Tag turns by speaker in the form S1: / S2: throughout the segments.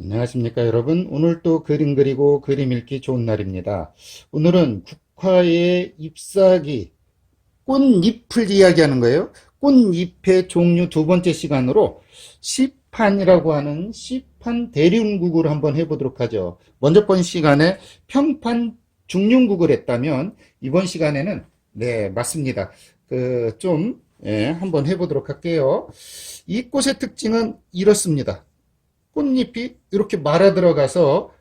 S1: 안녕하십니까 여러분. 오늘 또 그림 그리고 그림 읽기 좋은 날입니다. 오늘은 국화의 잎사귀, 꽃잎을 이야기하는 거예요. 꽃잎의 종류 두 번째 시간으로 시판이라고 하는 시판 대륜국을 한번 해보도록 하죠. 먼저 번 시간에 평판 중륜국을 했다면 이번 시간에는 네, 맞습니다. 한번 해보도록 할게요. 이 꽃의 특징은 이렇습니다. 꽃잎이 이렇게 말아 들어가서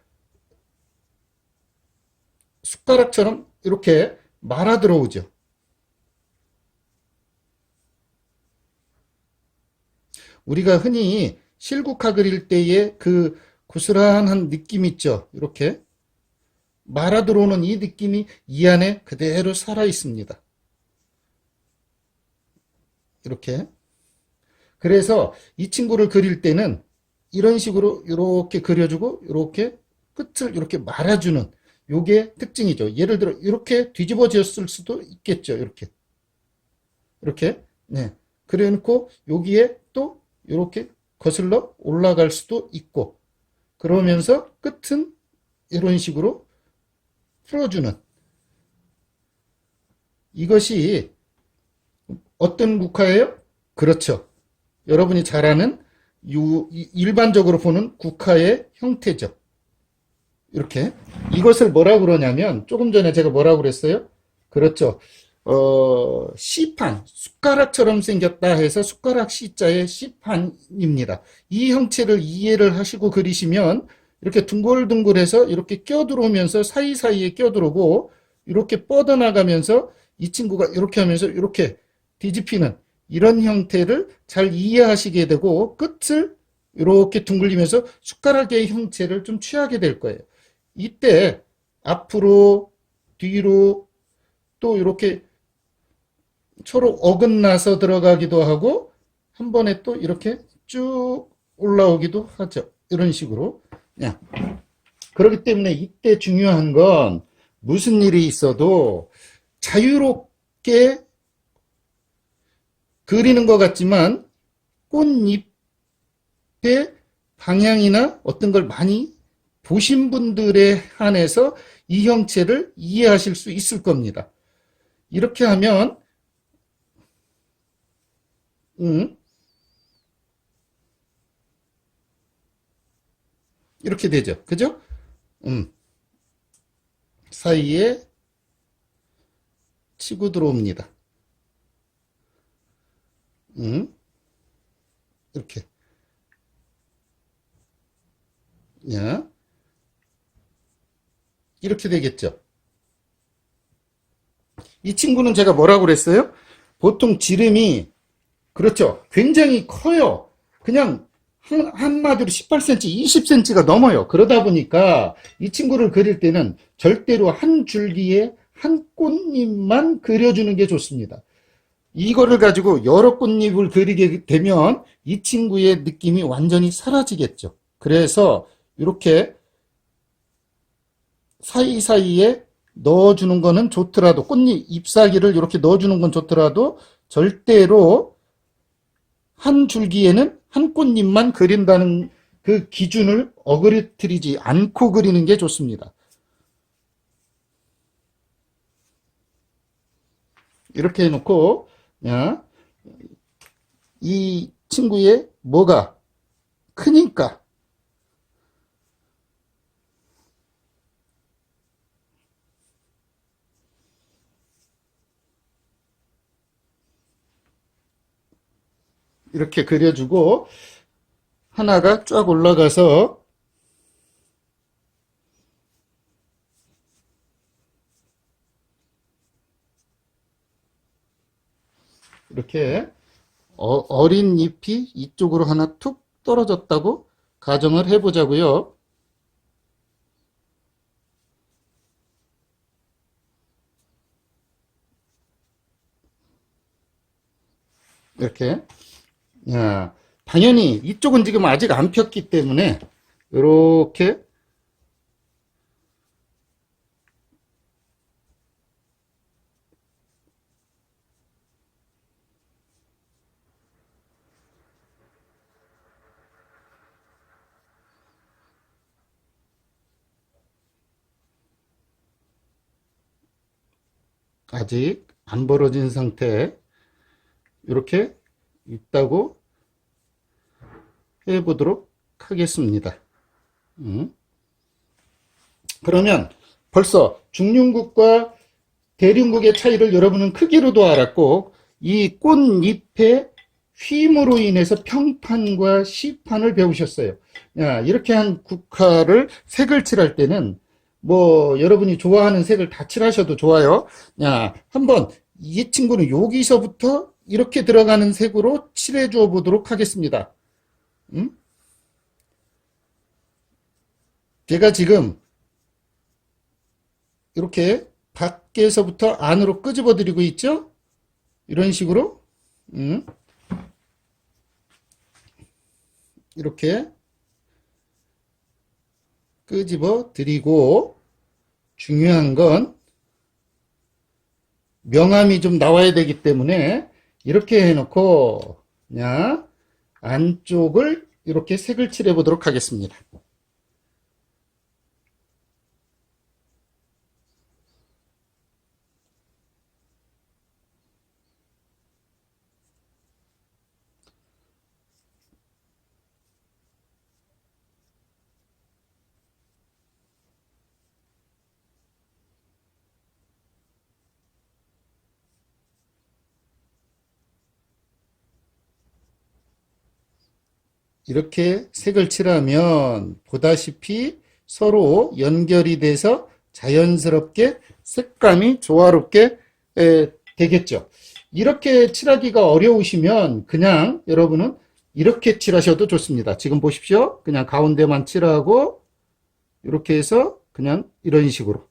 S1: 숟가락처럼 이렇게 말아 들어오죠. 우리가 흔히 실국화 그릴 때의 그 고스란한 느낌 있죠. 이렇게 말아 들어오는 이 느낌이 이 안에 그대로 살아 있습니다. 이렇게. 그래서 이 친구를 그릴 때는 이런 식으로 이렇게 그려주고 이렇게 끝을 이렇게 말아주는 요게 특징이죠. 예를 들어 이렇게 뒤집어졌을 수도 있겠죠. 이렇게. 이렇게. 네. 그래 놓고 여기에 또 이렇게 거슬러 올라갈 수도 있고 그러면서 끝은 이런 식으로 풀어주는 이것이 어떤 국화예요? 그렇죠. 여러분이 잘 아는 일반적으로 보는 국화의 형태죠. 이렇게. 이것을 뭐라고 그러냐면 조금 전에 제가 뭐라고 그랬어요? 그렇죠. C판, 숟가락처럼 생겼다 해서 숟가락 C자의 C판입니다. 이 형체를 이해를 하시고 그리시면 이렇게 둥글둥글해서 이렇게 껴들어오면서 사이사이에 껴들어오고 이렇게 뻗어나가면서 이 친구가 이렇게 하면서 이렇게 뒤집히는 이런 형태를 잘 이해하시게 되고 끝을 이렇게 둥글리면서 숟가락의 형체를 좀 취하게 될 거예요. 이때 앞으로 뒤로 또 이렇게 서로 어긋나서 들어가기도 하고 한 번에 또 이렇게 쭉 올라오기도 하죠. 이런 식으로. 그렇기 때문에 이때 중요한 건 무슨 일이 있어도 자유롭게 그리는 것 같지만 꽃잎의 방향이나 어떤 걸 많이 보신 분들에 한해서 이 형체를 이해하실 수 있을 겁니다. 이렇게 하면 음, 이렇게 되죠. 그죠? 음, 사이에 치고 들어옵니다. 음, 이렇게. 야, 이렇게 되겠죠. 이 친구는 제가 뭐라고 그랬어요? 보통 지름이 그렇죠. 굉장히 커요. 그냥 한마디로 18cm, 20cm가 넘어요. 그러다 보니까 이 친구를 그릴 때는 절대로 한 줄기에 한 꽃잎만 그려주는 게 좋습니다. 이거를 가지고 여러 꽃잎을 그리게 되면 이 친구의 느낌이 완전히 사라지겠죠. 그래서 이렇게 사이사이에 넣어주는 거는 좋더라도 꽃잎 잎사귀를 이렇게 넣어주는 건 좋더라도 절대로 한 줄기에는 한 꽃잎만 그린다는 그 기준을 어그러뜨리지 않고 그리는 게 좋습니다. 이렇게 해놓고 이 친구의 뭐가 크니까 이렇게 그려주고 하나가 쫙 올라가서 이렇게 어린 잎이 이쪽으로 하나 툭 떨어졌다고 가정을 해보자고요. 이렇게. 당연히 이쪽은 지금 아직 안 폈기 때문에 이렇게 아직 안 벌어진 상태 이렇게 있다고 해보도록 하겠습니다. 그러면 벌써 중륜국과 대륜국의 차이를 여러분은 크기로도 알았고 이 꽃잎의 휘임으로 인해서 평판과 시판을 배우셨어요. 야, 이렇게 한 국화를 색을 칠할 때는 뭐 여러분이 좋아하는 색을 다 칠하셔도 좋아요. 야, 한번 이 친구는 여기서부터 이렇게 들어가는 색으로 칠해 주어 보도록 하겠습니다. 제가 지금 이렇게 밖에서부터 안으로 끄집어 드리고 있죠? 이런 식으로 이렇게 끄집어 드리고 중요한 건 명암이 좀 나와야 되기 때문에 이렇게 해놓고 그냥 안쪽을 이렇게 색을 칠해 보도록 하겠습니다. 이렇게 색을 칠하면 보다시피 서로 연결이 돼서 자연스럽게 색감이 조화롭게 되겠죠. 이렇게 칠하기가 어려우시면 그냥 여러분은 이렇게 칠하셔도 좋습니다. 지금 보십시오. 그냥 가운데만 칠하고 이렇게 해서 그냥 이런 식으로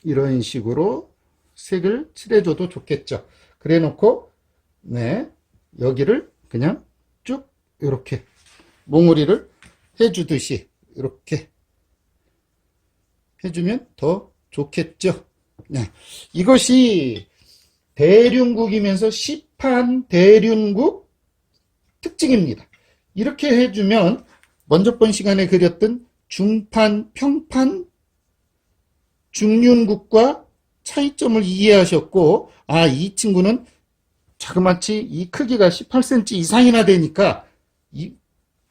S1: 이런 식으로 색을 칠해줘도 좋겠죠. 그래 놓고 네, 여기를 그냥 쭉 이렇게 몽우리를 해주듯이 이렇게 해주면 더 좋겠죠. 네, 이것이 대륜국이면서 시판 대륜국 특징입니다. 이렇게 해주면 먼저 번 시간에 그렸던 중판, 평판, 중륜국과 차이점을 이해하셨고, 아, 이 친구는 자그마치 이 크기가 18cm 이상이나 되니까 이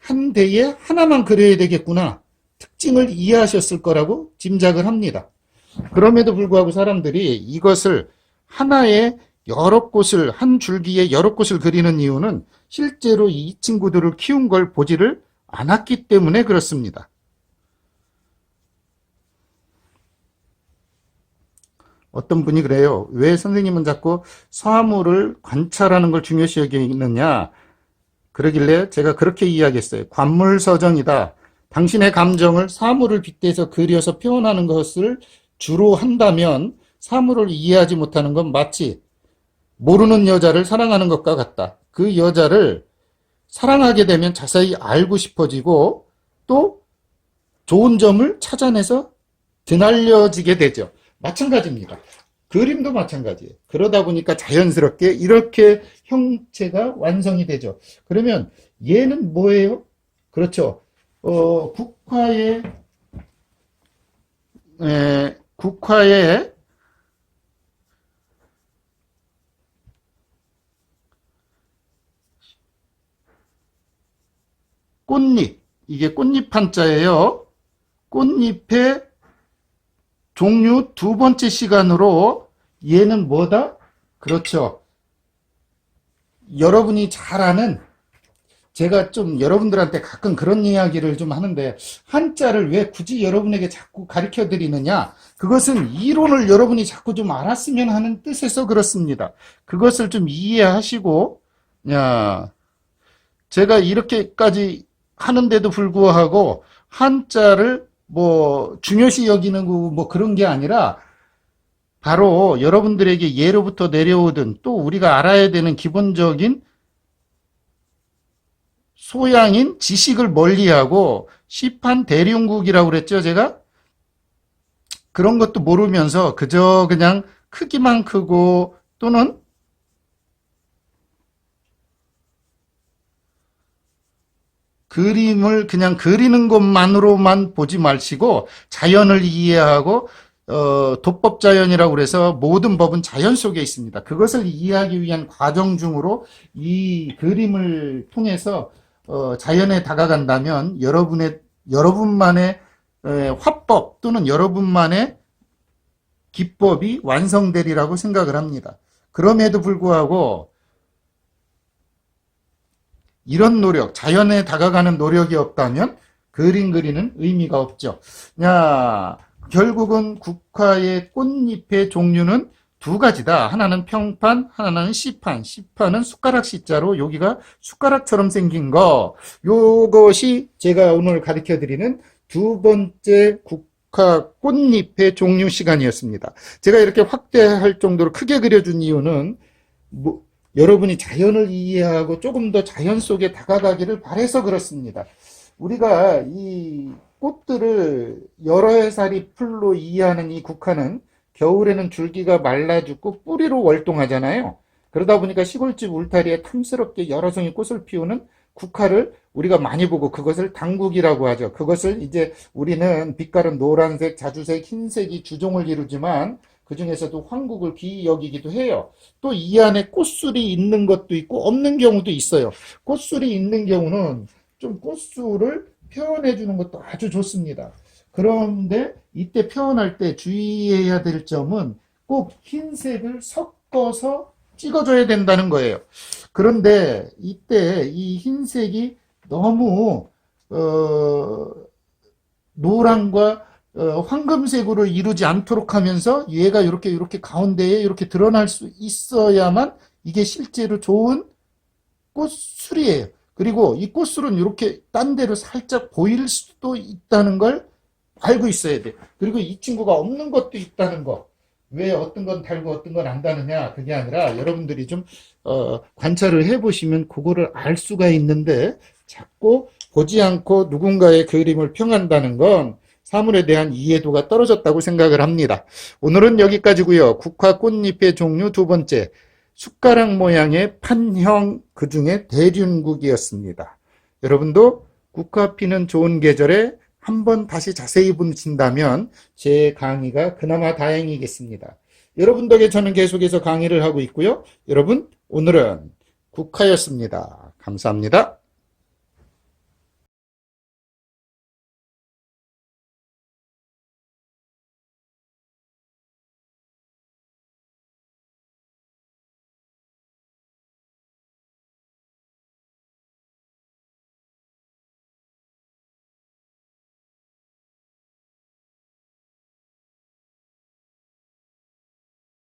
S1: 한 대에 하나만 그려야 되겠구나. 특징을 이해하셨을 거라고 짐작을 합니다. 그럼에도 불구하고 사람들이 이것을 하나의 여러 꽃을, 한 줄기에 여러 꽃을 그리는 이유는 실제로 이 친구들을 키운 걸 보지를 않았기 때문에 그렇습니다. 어떤 분이 그래요. 왜 선생님은 자꾸 사물을 관찰하는 걸 중요시 여기느냐. 그러길래 제가 그렇게 이야기했어요. 관물서정이다. 당신의 감정을 사물을 빗대서 그려서 표현하는 것을 주로 한다면 사물을 이해하지 못하는 건 마치 모르는 여자를 사랑하는 것과 같다. 그 여자를 사랑하게 되면 자세히 알고 싶어지고 또 좋은 점을 찾아내서 드날려지게 되죠. 마찬가지입니다. 그림도 마찬가지예요. 그러다 보니까 자연스럽게 이렇게 형체가 완성이 되죠. 그러면 얘는 뭐예요? 그렇죠. 국화의 꽃잎, 이게 꽃잎 한자예요. 꽃잎의 종류 두 번째 시간으로 얘는 뭐다? 그렇죠. 여러분이 잘 아는, 제가 좀 여러분들한테 가끔 그런 이야기를 좀 하는데, 한자를 왜 굳이 여러분에게 자꾸 가르쳐 드리느냐? 그것은 이론을 여러분이 자꾸 좀 알았으면 하는 뜻에서 그렇습니다. 그것을 좀 이해하시고, 야, 제가 이렇게까지 하는데도 불구하고 한자를 뭐 중요시 여기는 뭐 그런 게 아니라 바로 여러분들에게 예로부터 내려오던 또 우리가 알아야 되는 기본적인 소양인 지식을 멀리하고 시판 대륜국이라고 그랬죠, 제가? 그런 것도 모르면서 그저 그냥 크기만 크고 또는 그림을 그냥 그리는 것만으로만 보지 마시고 자연을 이해하고 도법자연이라고 그래서 모든 법은 자연 속에 있습니다. 그것을 이해하기 위한 과정 중으로 이 그림을 통해서 자연에 다가간다면 여러분만의 화법 또는 여러분만의 기법이 완성되리라고 생각을 합니다. 그럼에도 불구하고 이런 노력, 자연에 다가가는 노력이 없다면 그림 그리는 의미가 없죠. 결국은 국화의 꽃잎의 종류는 두 가지다. 하나는 평판, 하나는 시판. 시판은 숟가락 시자로 여기가 숟가락처럼 생긴 거. 요것이 제가 오늘 가르쳐 드리는 두 번째 국화 꽃잎의 종류 시간이었습니다. 제가 이렇게 확대할 정도로 크게 그려준 이유는 여러분이 자연을 이해하고 조금 더 자연 속에 다가가기를 바라서 그렇습니다. 우리가 이 꽃들을 여러 해살이 풀로 이해하는 이 국화는 겨울에는 줄기가 말라 죽고 뿌리로 월동하잖아요. 그러다 보니까 시골집 울타리에 탐스럽게 여러 송이 꽃을 피우는 국화를 우리가 많이 보고 그것을 당국이라고 하죠. 그것을 이제 우리는 빛깔은 노란색, 자주색, 흰색이 주종을 이루지만 그 중에서도 황국을 귀히 여기기도 해요. 또 이 안에 꽃술이 있는 것도 있고 없는 경우도 있어요. 꽃술이 있는 경우는 좀 꽃술을 표현해 주는 것도 아주 좋습니다. 그런데 이때 표현할 때 주의해야 될 점은 꼭 흰색을 섞어서 찍어줘야 된다는 거예요. 그런데 이때 이 흰색이 너무 노랑과 황금색으로 이루지 않도록 하면서 얘가 이렇게 가운데에 이렇게 드러날 수 있어야만 이게 실제로 좋은 꽃술이에요. 그리고 이 꽃술은 이렇게 딴 데로 살짝 보일 수도 있다는 걸 알고 있어야 돼요. 그리고 이 친구가 없는 것도 있다는 거. 왜 어떤 건 달고 어떤 건 안 다느냐, 그게 아니라 여러분들이 좀 관찰을 해보시면 그거를 알 수가 있는데 자꾸 보지 않고 누군가의 그림을 평한다는 건 사물에 대한 이해도가 떨어졌다고 생각을 합니다. 오늘은 여기까지고요. 국화 꽃잎의 종류 두 번째, 숟가락 모양의 판형, 그 중에 대륜국이었습니다. 여러분도 국화 피는 좋은 계절에 한번 다시 자세히 보신다면 제 강의가 그나마 다행이겠습니다. 여러분 덕에 저는 계속해서 강의를 하고 있고요. 여러분, 오늘은 국화였습니다. 감사합니다.